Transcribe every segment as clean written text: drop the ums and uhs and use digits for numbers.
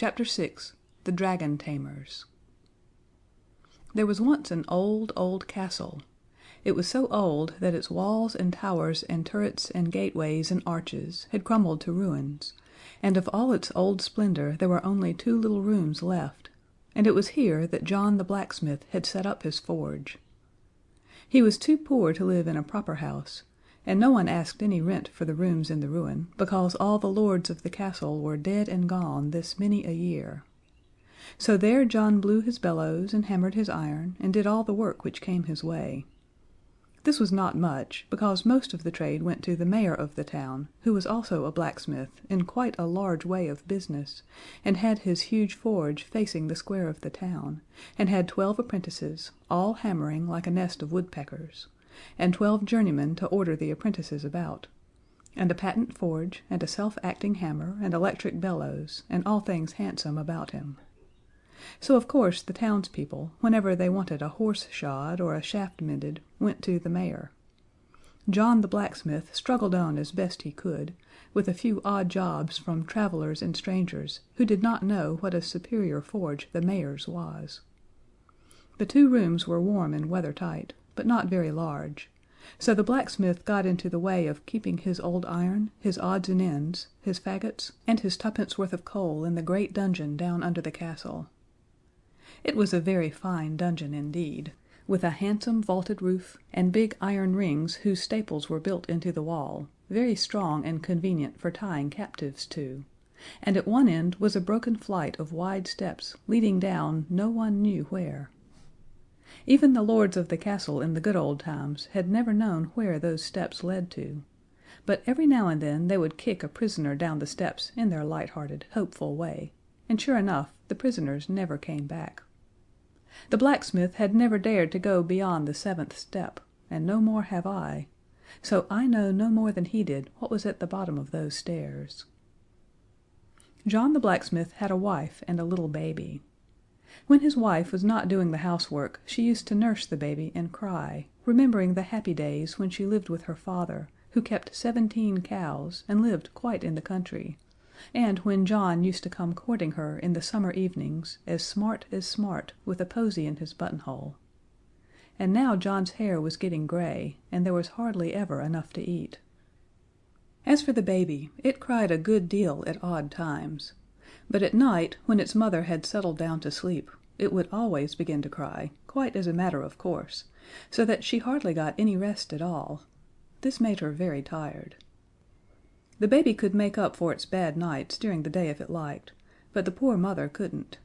Chapter 6 The Dragon Tamers There was once an old, old castle. It was so old that its walls and towers and turrets and gateways and arches had crumbled to ruins, and of all its old splendor there were only two little rooms left, and it was here that John the blacksmith had set up his forge. He was too poor to live in a proper house, and no one asked any rent for the rooms in the ruin, because all the lords of the castle were dead and gone this many a year. So there John blew his bellows and hammered his iron and did all the work which came his way. This was not much, because most of the trade went to the mayor of the town, who was also a blacksmith in quite a large way of business, and had his huge forge facing the square of the town, and had 12 apprentices, all hammering like a nest of woodpeckers, and 12 journeymen to order the apprentices about, and a patent forge, and a self-acting hammer, and electric bellows, and all things handsome about him. So of course the townspeople, whenever they wanted a horse shod or a shaft mended, went to the mayor. John the blacksmith struggled on as best he could, with a few odd jobs from travelers and strangers who did not know what a superior forge the mayor's was. The two rooms were warm and weather-tight, but not very large, so the blacksmith got into the way of keeping his old iron, his odds and ends, his faggots, and his tuppence worth of coal in the great dungeon down under the castle. It was a very fine dungeon indeed, with a handsome vaulted roof, and big iron rings whose staples were built into the wall, very strong and convenient for tying captives to, and at one end was a broken flight of wide steps leading down no one knew where. Even the lords of the castle in the good old times had never known where those steps led to, but every now and then they would kick a prisoner down the steps in their light-hearted, hopeful way, and sure enough the prisoners never came back. The blacksmith had never dared to go beyond the 7th step, and no more have I, so I know no more than he did what was at the bottom of those stairs. John the blacksmith had a wife and a little baby. When his wife was not doing the housework she used to nurse the baby and cry, remembering the happy days when she lived with her father, who kept 17 cows and lived quite in the country, and when John used to come courting her in the summer evenings as smart, with a posy in his buttonhole. And now John's hair was getting gray, and there was hardly ever enough to eat. As for the baby, it cried a good deal at odd times, but at night, when its mother had settled down to sleep, it would always begin to cry, quite as a matter of course, so that she hardly got any rest at all. This made her very tired. The baby could make up for its bad nights during the day if it liked, but the poor mother couldn't.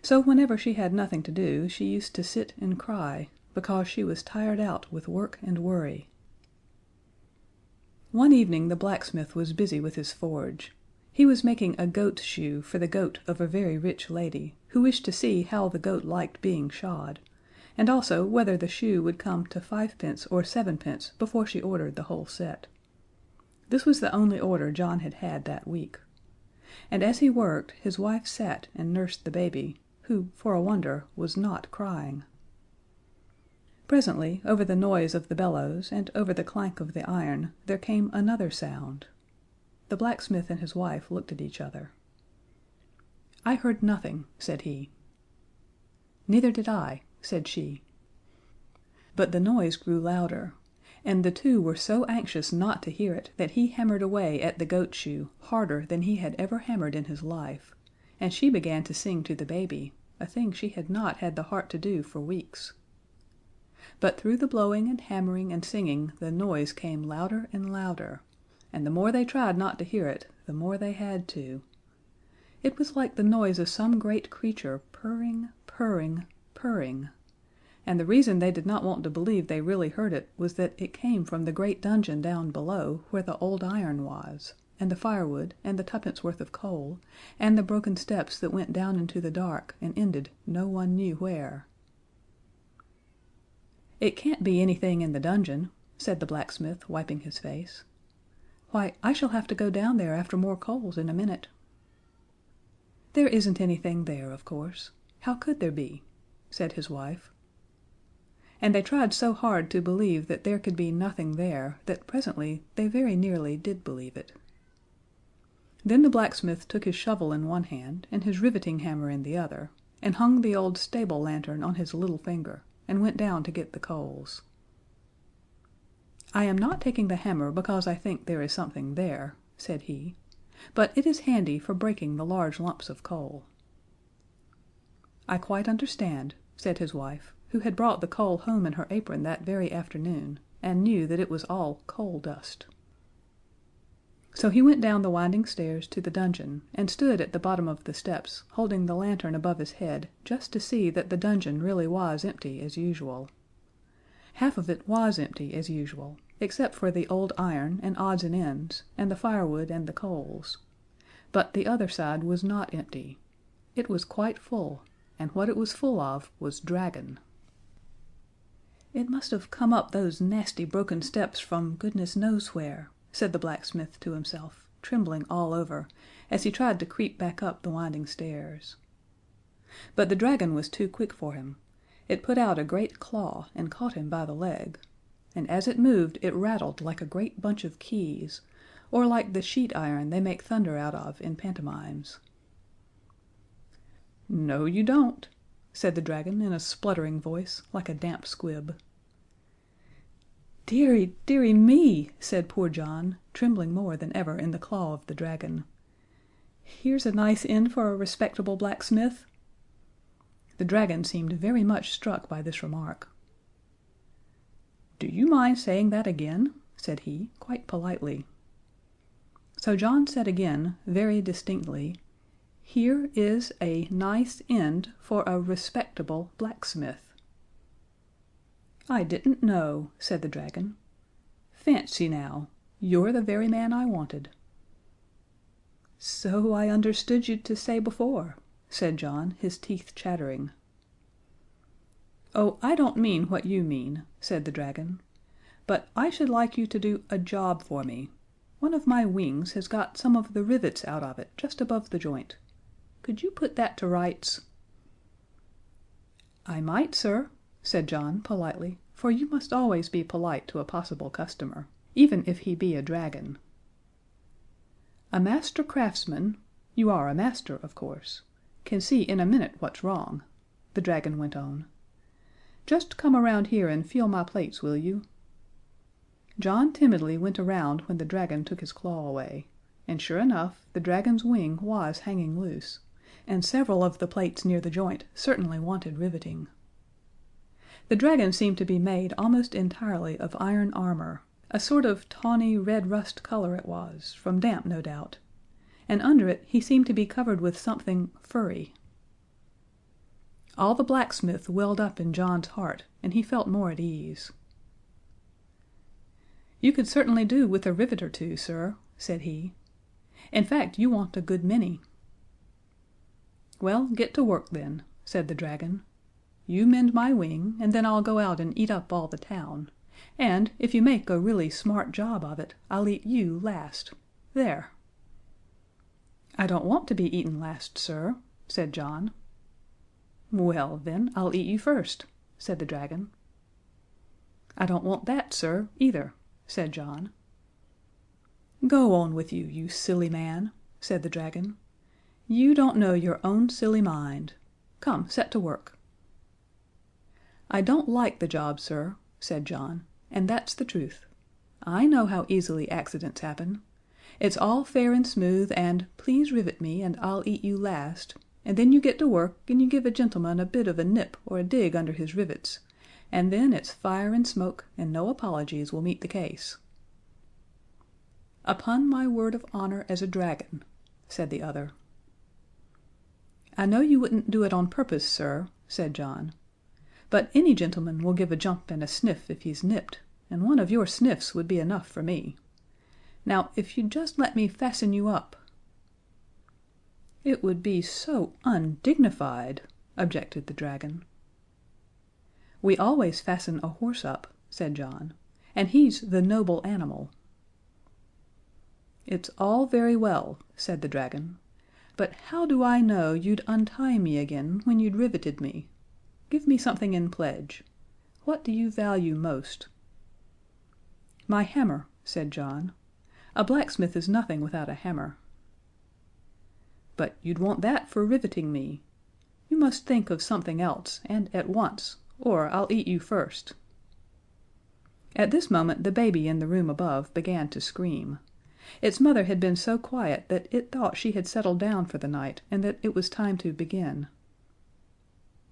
So whenever she had nothing to do she used to sit and cry, because she was tired out with work and worry. One evening the blacksmith was busy with his forge. He was making a goat shoe for the goat of a very rich lady, who wished to see how the goat liked being shod, and also whether the shoe would come to 5 pence or 7 pence before she ordered the whole set. This was the only order John had had that week. And as he worked, his wife sat and nursed the baby, who, for a wonder, was not crying. Presently, over the noise of the bellows and over the clank of the iron, there came another sound. The blacksmith and his wife looked at each other. "I heard nothing," said he. "Neither did I," said she. But the noise grew louder, and the two were so anxious not to hear it that he hammered away at the goat shoe harder than he had ever hammered in his life, and she began to sing to the baby, a thing she had not had the heart to do for weeks. But through the blowing and hammering and singing the noise came louder and louder, and the more they tried not to hear it, the more they had to. It was like the noise of some great creature purring, purring, purring, and the reason they did not want to believe they really heard it was that it came from the great dungeon down below where the old iron was, and the firewood, and the tuppence worth of coal, and the broken steps that went down into the dark and ended no one knew where. "It can't be anything in the dungeon," said the blacksmith, wiping his face. "Why, I shall have to go down there after more coals in a minute." "There isn't anything there, of course. How could there be?" said his wife. And they tried so hard to believe that there could be nothing there that presently they very nearly did believe it. Then the blacksmith took his shovel in one hand and his riveting hammer in the other, and hung the old stable lantern on his little finger, and went down to get the coals. "I am not taking the hammer because I think there is something there," said he, "but it is handy for breaking the large lumps of coal." "I quite understand," said his wife, who had brought the coal home in her apron that very afternoon, and knew that it was all coal dust. So he went down the winding stairs to the dungeon, and stood at the bottom of the steps, holding the lantern above his head just to see that the dungeon really was empty as usual. Half of it was empty as usual, except for the old iron and odds and ends, and the firewood and the coals. But the other side was not empty. It was quite full, and what it was full of was dragon. "It must have come up those nasty broken steps from goodness knows where," said the blacksmith to himself, trembling all over, as he tried to creep back up the winding stairs. But the dragon was too quick for him. It put out a great claw and caught him by the leg, and as it moved it rattled like a great bunch of keys, or like the sheet iron they make thunder out of in pantomimes. "No, you don't," said the dragon in a spluttering voice, like a damp squib. "Dearie, dearie me!" said poor John, trembling more than ever in the claw of the dragon. "Here's a nice end for a respectable blacksmith." The dragon seemed very much struck by this remark. "Do you mind saying that again?" said he, quite politely. So John said again, very distinctly, "Here is a nice end for a respectable blacksmith." "I didn't know," said the dragon. "Fancy now, you're the very man I wanted." "So I understood you to say before," said John, his teeth chattering. "Oh, I don't mean what you mean," said the dragon, "but I should like you to do a job for me. One of my wings has got some of the rivets out of it just above the joint. Could you put that to rights?" "I might, sir," said John politely, for you must always be polite to a possible customer, even if he be a dragon. "A master craftsman you are a master, of course can see in a minute what's wrong," the dragon went on. "Just come around here and feel my plates, will you?" John timidly went around when the dragon took his claw away, and sure enough, the dragon's wing was hanging loose, and several of the plates near the joint certainly wanted riveting. The dragon seemed to be made almost entirely of iron armor, a sort of tawny red rust color it was, from damp no doubt, and under it he seemed to be covered with something furry. All the blacksmith welled up in John's heart, and he felt more at ease. "You could certainly do with a rivet or two, sir," said he. "In fact, you want a good many." "Well, get to work then," said the dragon. "You mend my wing, and then I'll go out and eat up all the town, and if you make a really smart job of it, I'll eat you last. There!" "I don't want to be eaten last, sir," said John. "Well, then, I'll eat you first," said the dragon. "I don't want that, sir, either," said John. "Go on with you, you silly man," said the dragon. "You don't know your own silly mind. Come, set to work." "I don't like the job, sir," said John, "and that's the truth. I know how easily accidents happen. It's all fair and smooth, and 'please rivet me, and I'll eat you last,' and then you get to work, and you give a gentleman a bit of a nip or a dig under his rivets, and then it's fire and smoke, and no apologies will meet the case." "Upon my word of honor as a dragon," said the other. "I know you wouldn't do it on purpose, sir," said John, "but any gentleman will give a jump and a sniff if he's nipped, and one of your sniffs would be enough for me. Now, if you'd just let me fasten you up." "It would be so undignified," objected the dragon. "We always fasten a horse up," said John, "and he's the noble animal." "It's all very well," said the dragon, "but how do I know you'd untie me again when you'd riveted me? Give me something in pledge. What do you value most?" "My hammer," said John. "A blacksmith is nothing without a hammer." But you'd want that for riveting me. You must think of something else, and at once, or I'll eat you first." At this moment the baby in the room above began to scream. Its mother had been so quiet that it thought she had settled down for the night and that it was time to begin.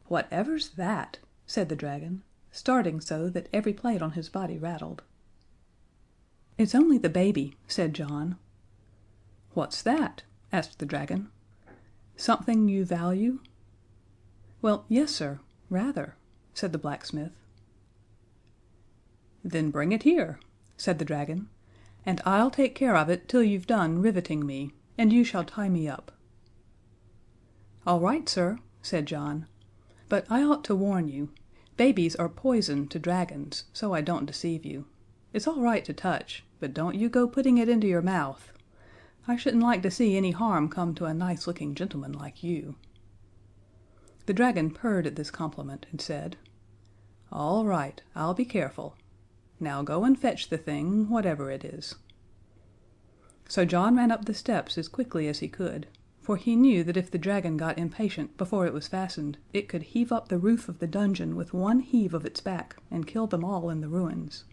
"Whatever's that?" said the dragon, starting so that every plate on his body rattled. "It's only the baby," said John. "What's that?" asked the dragon. "Something you value?" "Well, yes, sir, rather," said the blacksmith. "Then bring it here," said the dragon, "and I'll take care of it till you've done riveting me, and you shall tie me up." "All right, sir," said John, "but I ought to warn you. Babies are poison to dragons, so I don't deceive you. It's all right to touch, but don't you go putting it into your mouth. I shouldn't like to see any harm come to a nice-looking gentleman like you." The dragon purred at this compliment and said, "All right, I'll be careful. Now go and fetch the thing, whatever it is." So John ran up the steps as quickly as he could, for he knew that if the dragon got impatient before it was fastened, it could heave up the roof of the dungeon with one heave of its back and kill them all in the ruins.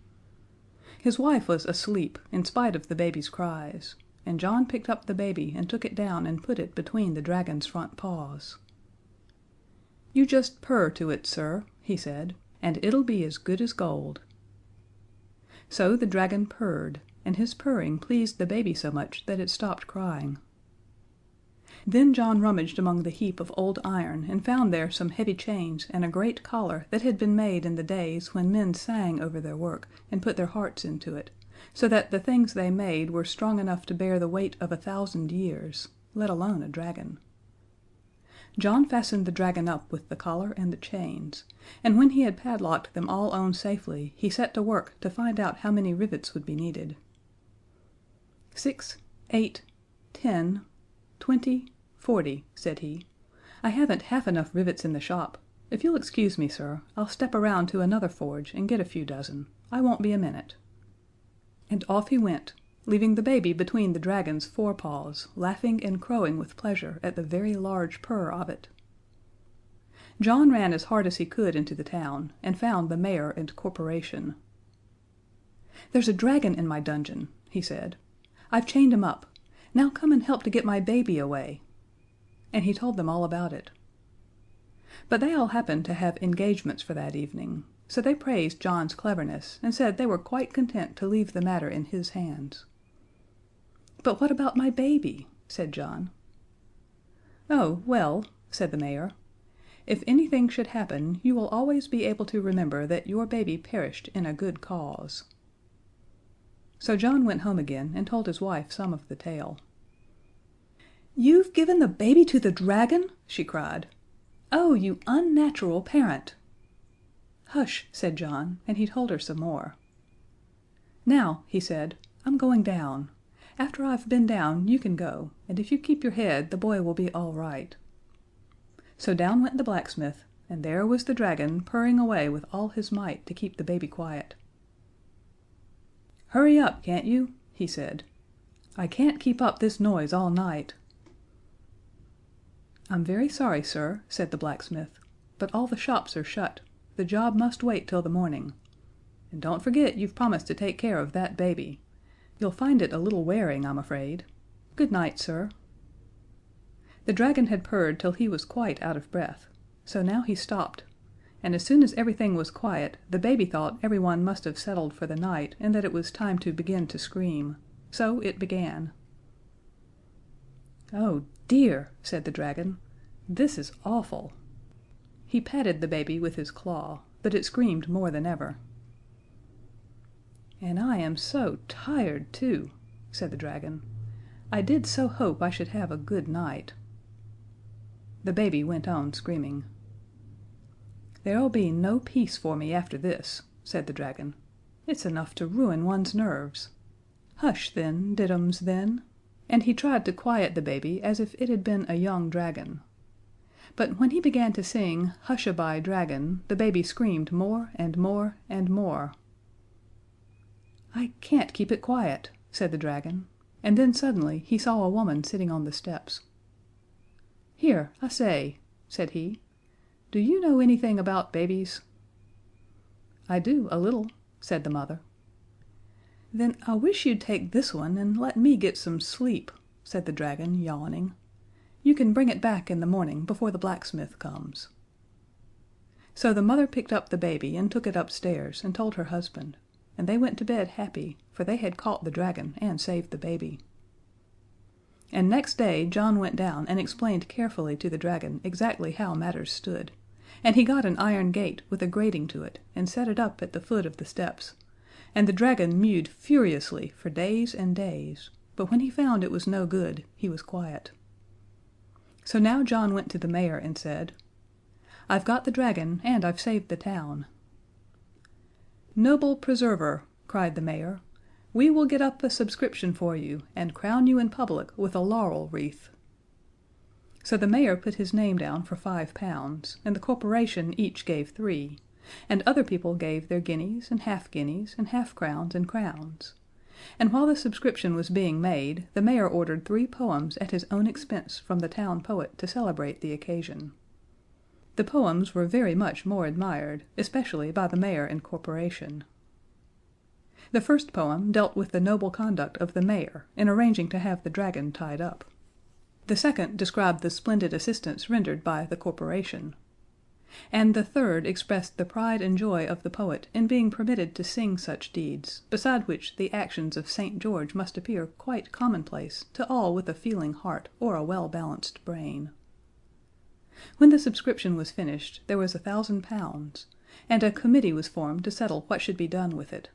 His wife was asleep, in spite of the baby's cries, and John picked up the baby and took it down and put it between the dragon's front paws. "You just purr to it, sir," he said, "and it'll be as good as gold." So the dragon purred, and his purring pleased the baby so much that it stopped crying. Then John rummaged among the heap of old iron and found there some heavy chains and a great collar that had been made in the days when men sang over their work and put their hearts into it, so that the things they made were strong enough to bear the weight of 1,000 years, let alone a dragon. John fastened the dragon up with the collar and the chains, and when he had padlocked them all on safely he set to work to find out how many rivets would be needed. 6, 8, 10, 20, 40, said he. "I haven't half enough rivets in the shop. If you'll excuse me, sir, I'll step around to another forge and get a few dozen. I won't be a minute." And off he went, leaving the baby between the dragon's forepaws, laughing and crowing with pleasure at the very large purr of it. John ran as hard as he could into the town, and found the mayor and corporation. "There's a dragon in my dungeon," he said. "I've chained him up. Now come and help to get my baby away." And he told them all about it. But they all happened to have engagements for that evening, so they praised John's cleverness and said they were quite content to leave the matter in his hands. "But what about my baby?" said John. "Oh, well," said the mayor, "if anything should happen, you will always be able to remember that your baby perished in a good cause." So John went home again and told his wife some of the tale. "You've given the baby to the dragon?" she cried. "Oh, you unnatural parent!" "Hush," said John, and he told her some more. "Now," he said, "I'm going down. After I've been down you can go, and if you keep your head the boy will be all right." So down went the blacksmith, and there was the dragon purring away with all his might to keep the baby quiet. "Hurry up, can't you?" he said. "I can't keep up this noise all night." "I'm very sorry, sir," said the blacksmith, "but all the shops are shut. The job must wait till the morning. And don't forget you've promised to take care of that baby. You'll find it a little wearing, I'm afraid. Good night, sir." The dragon had purred till he was quite out of breath, so now he stopped, and as soon as everything was quiet the baby thought everyone must have settled for the night and that it was time to begin to scream. So it began. "Oh, dear," said the dragon, "this is awful." He patted the baby with his claw, but it screamed more than ever. "And I am so tired, too," said the dragon. "I did so hope I should have a good night." The baby went on screaming. "There'll be no peace for me after this," said the dragon. "It's enough to ruin one's nerves. Hush, then, diddums, then." And he tried to quiet the baby as if it had been a young dragon. But when he began to sing "Hush-a-bye, Dragon," the baby screamed more and more and more. "I can't keep it quiet," said the dragon, and then suddenly he saw a woman sitting on the steps. "Here, I say," said he, "do you know anything about babies?" "I do, a little," said the mother. "Then I wish you'd take this one and let me get some sleep," said the dragon, yawning. "You can bring it back in the morning before the blacksmith comes." So the mother picked up the baby and took it upstairs and told her husband, and they went to bed happy, for they had caught the dragon and saved the baby. And next day John went down and explained carefully to the dragon exactly how matters stood, and he got an iron gate with a grating to it and set it up at the foot of the steps, and the dragon mewed furiously for days and days, but when he found it was no good, he was quiet. So now John went to the mayor and said, "I've got the dragon and I've saved the town." "Noble preserver," cried the mayor, "we will get up a subscription for you, and crown you in public with a laurel wreath." So the mayor put his name down for £5, and the corporation each gave 3, and other people gave their guineas and half-crowns and crowns. And while the subscription was being made, the mayor ordered 3 poems at his own expense from the town poet to celebrate the occasion. The poems were very much more admired, especially by the mayor and corporation. The first poem dealt with the noble conduct of the mayor in arranging to have the dragon tied up. The second described the splendid assistance rendered by the corporation. And the third expressed the pride and joy of the poet in being permitted to sing such deeds, beside which the actions of St. George must appear quite commonplace to all with a feeling heart or a well-balanced brain. When the subscription was finished, there was £1,000, and a committee was formed to settle what should be done with it.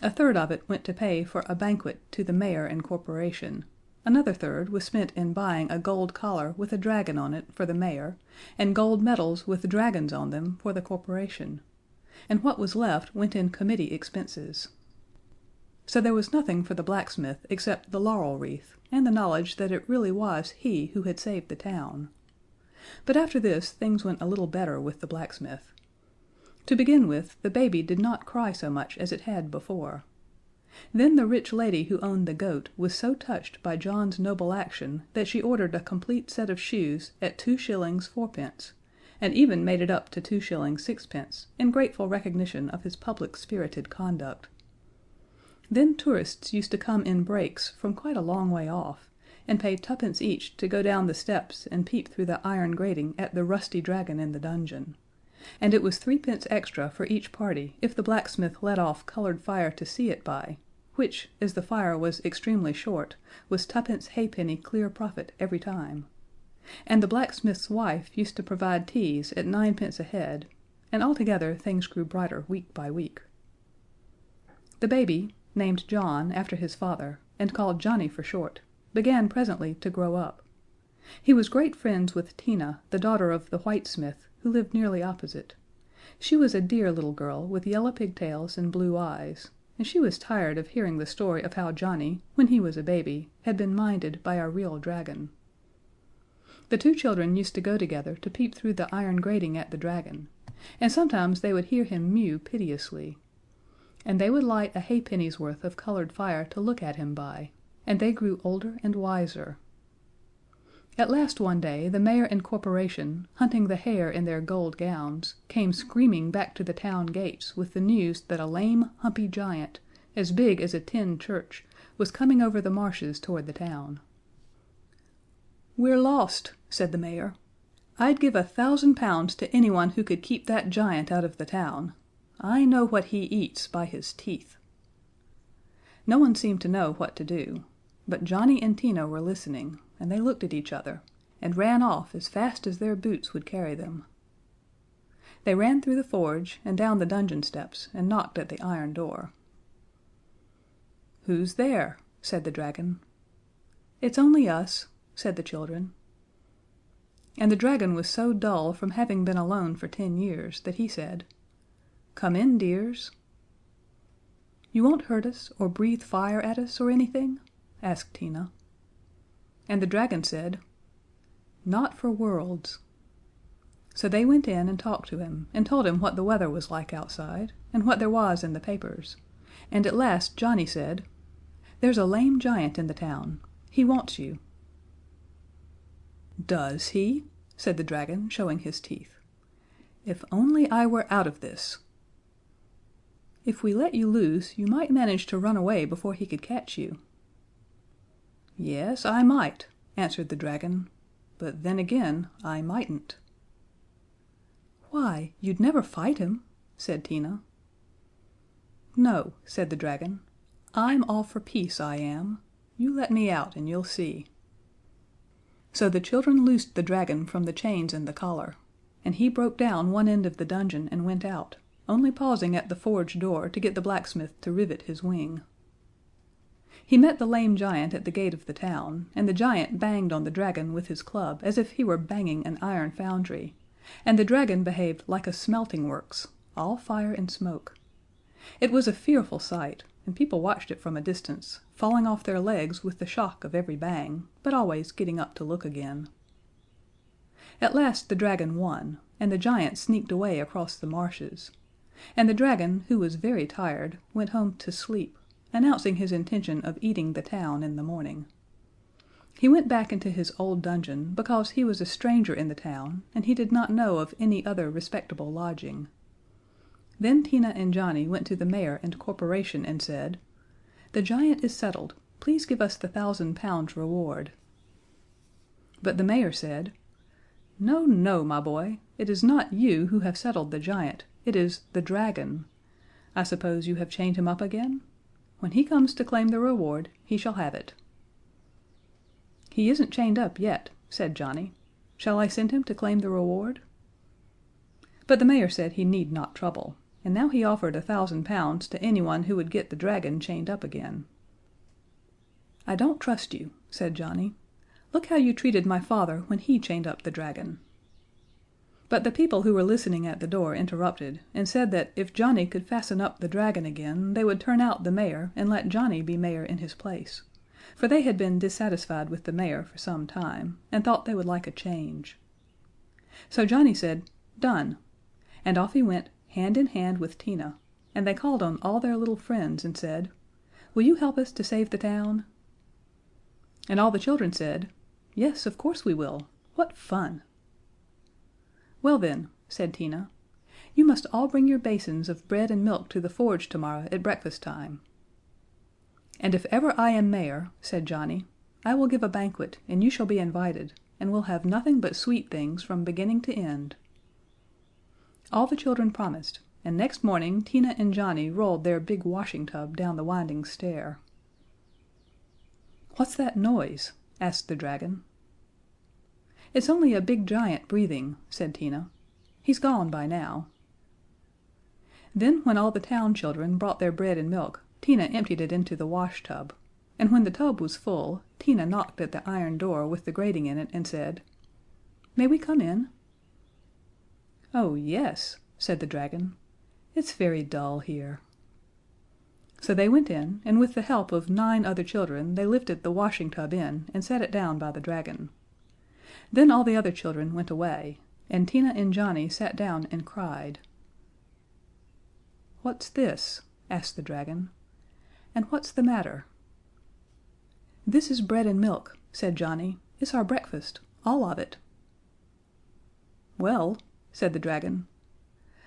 A third of it went to pay for a banquet to the mayor and corporation, another third was spent in buying a gold collar with a dragon on it for the mayor, and gold medals with dragons on them for the corporation, and what was left went in committee expenses. So there was nothing for the blacksmith except the laurel wreath, and the knowledge that it really was he who had saved the town. But after this things went a little better with the blacksmith. To begin with, the baby did not cry so much as it had before. Then the rich lady who owned the goat was so touched by John's noble action that she ordered a complete set of shoes at 2 shillings 4 pence, and even made it up to 2 shillings 6 pence in grateful recognition of his public-spirited conduct. Then tourists used to come in breaks from quite a long way off, and pay 2 pence each to go down the steps and peep through the iron grating at the rusty dragon in the dungeon. And it was 3 pence extra for each party if the blacksmith let off colored fire to see it by, which, as the fire was extremely short, was 2 pence halfpenny clear profit every time. And the blacksmith's wife used to provide teas at 9 pence a head, and altogether things grew brighter week by week. The baby, named John after his father, and called Johnny for short, began presently to grow up. He was great friends with Tina, the daughter of the whitesmith, who lived nearly opposite. She was a dear little girl with yellow pigtails and blue eyes, and she was tired of hearing the story of how Johnny, when he was a baby, had been minded by a real dragon. The 2 children used to go together to peep through the iron grating at the dragon, and sometimes they would hear him mew piteously. And they would light a halfpenny's worth of colored fire to look at him by, and they grew older and wiser. At last one day the mayor and corporation, hunting the hare in their gold gowns, came screaming back to the town gates with the news that a lame, humpy giant, as big as a tin church, was coming over the marshes toward the town. "We're lost," said the mayor. "I'd give £1,000 to anyone who could keep that giant out of the town. I know what he eats by his teeth." No one seemed to know what to do, but Johnny and Tina were listening, and they looked at each other, and ran off as fast as their boots would carry them. They ran through the forge, and down the dungeon steps, and knocked at the iron door. "Who's there?" said the dragon. "It's only us," said the children. And the dragon was so dull from having been alone for 10 years that he said, "Come in, dears." "You won't hurt us, or breathe fire at us, or anything?" asked Tina. And the dragon said, "Not for worlds." So they went in and talked to him, and told him what the weather was like outside, and what there was in the papers, and at last Johnny said, "There's a lame giant in the town. He wants you." "Does he?" said the dragon, showing his teeth. "If only I were out of this." "If we let you loose, you might manage to run away before he could catch you." "Yes, I might," answered the dragon, "but then again, I mightn't." "Why, you'd never fight him," said Tina. "No," said the dragon, "I'm all for peace, I am. You let me out and you'll see." So the children loosed the dragon from the chains and the collar, and he broke down one end of the dungeon and went out, only pausing at the forge door to get the blacksmith to rivet his wing. He met the lame giant at the gate of the town, and the giant banged on the dragon with his club as if he were banging an iron foundry, and the dragon behaved like a smelting works, all fire and smoke. It was a fearful sight, and people watched it from a distance, falling off their legs with the shock of every bang, but always getting up to look again. At last the dragon won, and the giant sneaked away across the marshes, and the dragon, who was very tired, went home to sleep, announcing his intention of eating the town in the morning. He went back into his old dungeon because he was a stranger in the town and he did not know of any other respectable lodging. Then Tina and Johnny went to the mayor and corporation and said, "The giant is settled. Please give us the £1000 reward." But the mayor said, "No, no, my boy. It is not you who have settled the giant. It is the dragon. I suppose you have chained him up again? When he comes to claim the reward, he shall have it." "He isn't chained up yet," said Johnny. "Shall I send him to claim the reward?" But the mayor said he need not trouble, and now he offered £1000 to anyone who would get the dragon chained up again. "I don't trust you," said Johnny. "Look how you treated my father when he chained up the dragon." But the people who were listening at the door interrupted, and said that if Johnny could fasten up the dragon again they would turn out the mayor and let Johnny be mayor in his place, for they had been dissatisfied with the mayor for some time, and thought they would like a change. So Johnny said, "Done," and off he went, hand in hand with Tina, and they called on all their little friends and said, "Will you help us to save the town?" And all the children said, "Yes, of course we will. What fun!" "Well then," said Tina, "you must all bring your basins of bread and milk to the forge tomorrow at breakfast time." "And if ever I am mayor," said Johnny, "I will give a banquet, and you shall be invited, and we'll have nothing but sweet things from beginning to end." All the children promised, and next morning Tina and Johnny rolled their big washing tub down the winding stair. "What's that noise?" asked the dragon. "It's only a big giant breathing," said Tina. "He's gone by now." Then when all the town children brought their bread and milk, Tina emptied it into the wash tub, and when the tub was full, Tina knocked at the iron door with the grating in it and said, "May we come in?" "Oh, yes," said the dragon. "It's very dull here." So they went in, and with the help of 9 other children they lifted the washing tub in and set it down by the dragon. Then all the other children went away, and Tina and Johnny sat down and cried. "What's this?" asked the dragon. "And what's the matter?" "This is bread and milk," said Johnny. "It's our breakfast, all of it." "Well," said the dragon,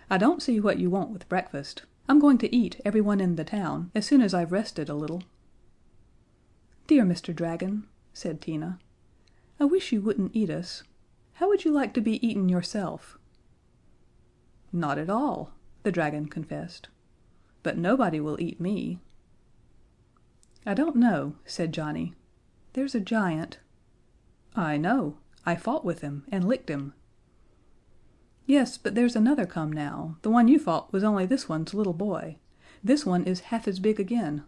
"I don't see what you want with breakfast. I'm going to eat everyone in the town as soon as I've rested a little." "Dear Mr. Dragon," said Tina, "I wish you wouldn't eat us. How would you like to be eaten yourself?" "Not at all," the dragon confessed. "But nobody will eat me." "I don't know," said Johnny. "There's a giant." "I know. I fought with him and licked him." "Yes, but there's another come now. The one you fought was only this one's little boy. This one is half as big again."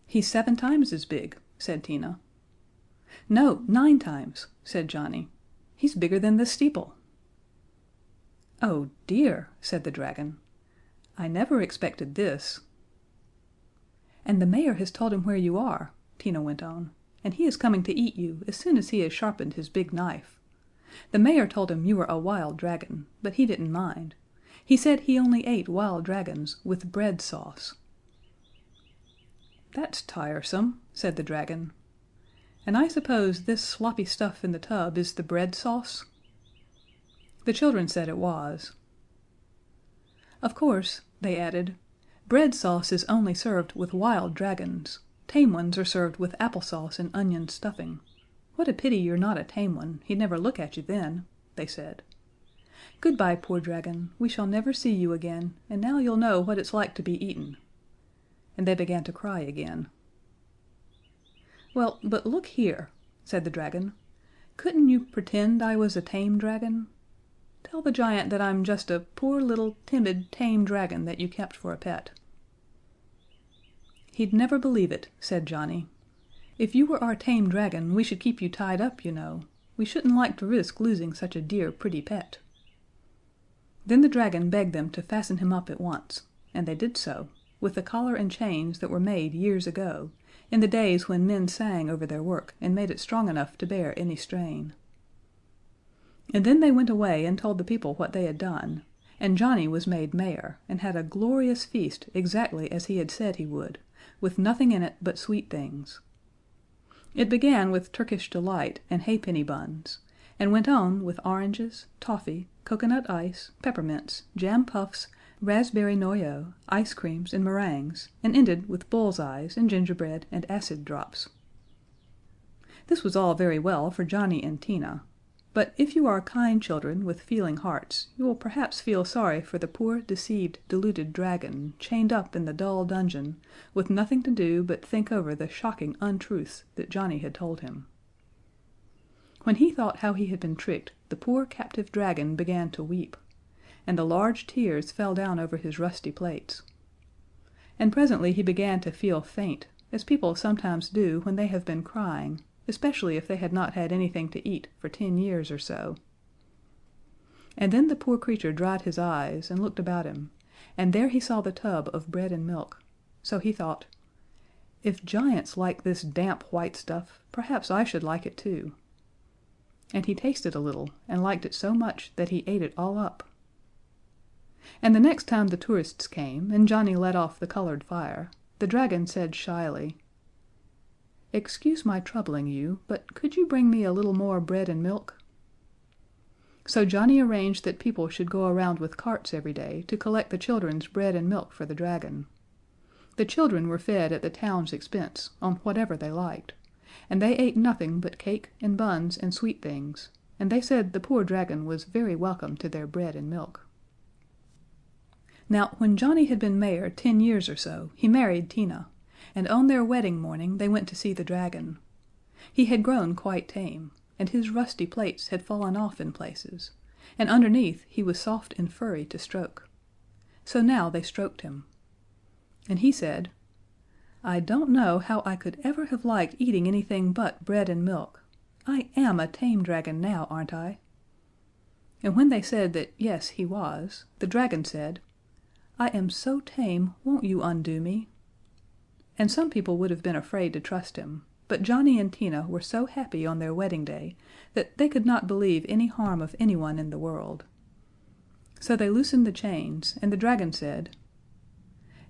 "He's 7 times as big," said Tina. "No, 9 times," said Johnny. "He's bigger than this steeple." "Oh dear," said the dragon. "I never expected this." "And the mayor has told him where you are," Tina went on, "and he is coming to eat you as soon as he has sharpened his big knife. The mayor told him you were a wild dragon, but he didn't mind. He said he only ate wild dragons with bread sauce." "That's tiresome," said the dragon. And I suppose this sloppy stuff in the tub is the bread sauce?" The children said it was. "Of course," they added, "bread sauce is only served with wild dragons. Tame ones are served with applesauce and onion stuffing. What a pity you're not a tame one, he'd never look at you then," they said. "Goodbye, poor dragon, we shall never see you again, and now you'll know what it's like to be eaten." And they began to cry again. "Well, but look here," said the dragon, "couldn't you pretend I was a tame dragon? Tell the giant that I'm just a poor little timid tame dragon that you kept for a pet." "He'd never believe it," said Johnny. "If you were our tame dragon we should keep you tied up, you know. We shouldn't like to risk losing such a dear pretty pet." Then the dragon begged them to fasten him up at once, and they did so, with the collar and chains that were made years ago, in the days when men sang over their work and made it strong enough to bear any strain. And then they went away and told the people what they had done, and Johnny was made mayor, and had a glorious feast exactly as he had said he would, with nothing in it but sweet things. It began with Turkish delight and halfpenny buns, and went on with oranges, toffee, coconut ice, peppermints, jam puffs, raspberry noyeau, ice creams, and meringues, and ended with bull's eyes and gingerbread and acid drops. This was all very well for Johnny and Tina, but if you are kind children with feeling hearts, you will perhaps feel sorry for the poor, deceived, deluded dragon, chained up in the dull dungeon, with nothing to do but think over the shocking untruths that Johnny had told him. When he thought how he had been tricked, the poor captive dragon began to weep, and the large tears fell down over his rusty plates. And presently he began to feel faint, as people sometimes do when they have been crying, especially if they had not had anything to eat for 10 years or so. And then the poor creature dried his eyes and looked about him, and there he saw the tub of bread and milk. So he thought, "If giants like this damp white stuff, perhaps I should like it too." And he tasted a little, and liked it so much that he ate it all up. And the next time the tourists came, and Johnny let off the colored fire, the dragon said shyly, "Excuse my troubling you, but could you bring me a little more bread and milk?" So Johnny arranged that people should go around with carts every day to collect the children's bread and milk for the dragon. The children were fed at the town's expense, on whatever they liked, and they ate nothing but cake and buns and sweet things, and they said the poor dragon was very welcome to their bread and milk. Now, when Johnny had been mayor 10 years or so, he married Tina, and on their wedding morning they went to see the dragon. He had grown quite tame, and his rusty plates had fallen off in places, and underneath he was soft and furry to stroke. So now they stroked him. And he said, "I don't know how I could ever have liked eating anything but bread and milk. I am a tame dragon now, aren't I?" And when they said that yes, he was, the dragon said, "I am so tame, won't you undo me?" And some people would have been afraid to trust him, but Johnny and Tina were so happy on their wedding day that they could not believe any harm of anyone in the world. So they loosened the chains, and the dragon said,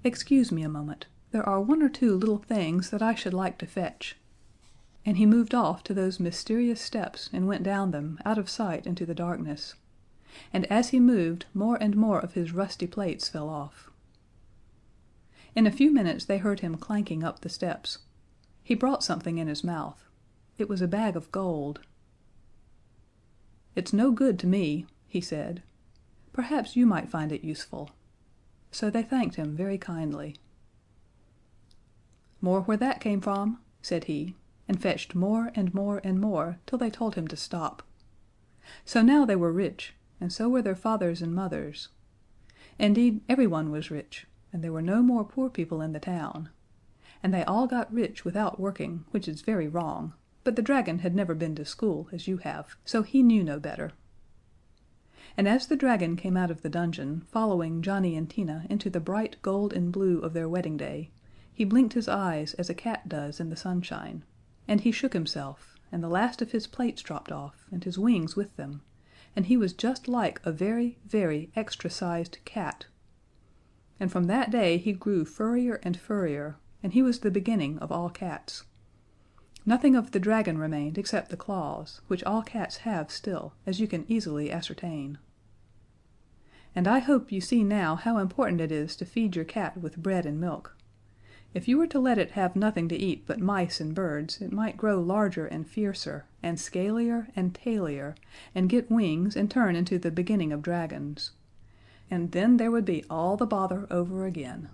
"Excuse me a moment. There are 1 or 2 little things that I should like to fetch." And he moved off to those mysterious steps and went down them, out of sight into the darkness. And as he moved, more and more of his rusty plates fell off. In a few minutes they heard him clanking up the steps. He brought something in his mouth. It was a bag of gold. "It's no good to me," he said. "Perhaps you might find it useful." So they thanked him very kindly. "More where that came from," said he, and fetched more and more and more till they told him to stop. So now they were rich, and so were their fathers and mothers. Indeed, everyone was rich, and there were no more poor people in the town. And they all got rich without working, which is very wrong, but the dragon had never been to school, as you have, so he knew no better. And as the dragon came out of the dungeon, following Johnny and Tina into the bright gold and blue of their wedding day, he blinked his eyes as a cat does in the sunshine, and he shook himself, and the last of his plates dropped off, and his wings with them, and he was just like a very, very extra-sized cat. And from that day he grew furrier and furrier, and he was the beginning of all cats. Nothing of the dragon remained except the claws, which all cats have still, as you can easily ascertain. And I hope you see now how important it is to feed your cat with bread and milk. If you were to let it have nothing to eat but mice and birds it might grow larger and fiercer, and scalier and tailier, and get wings and turn into the beginning of dragons. And then there would be all the bother over again.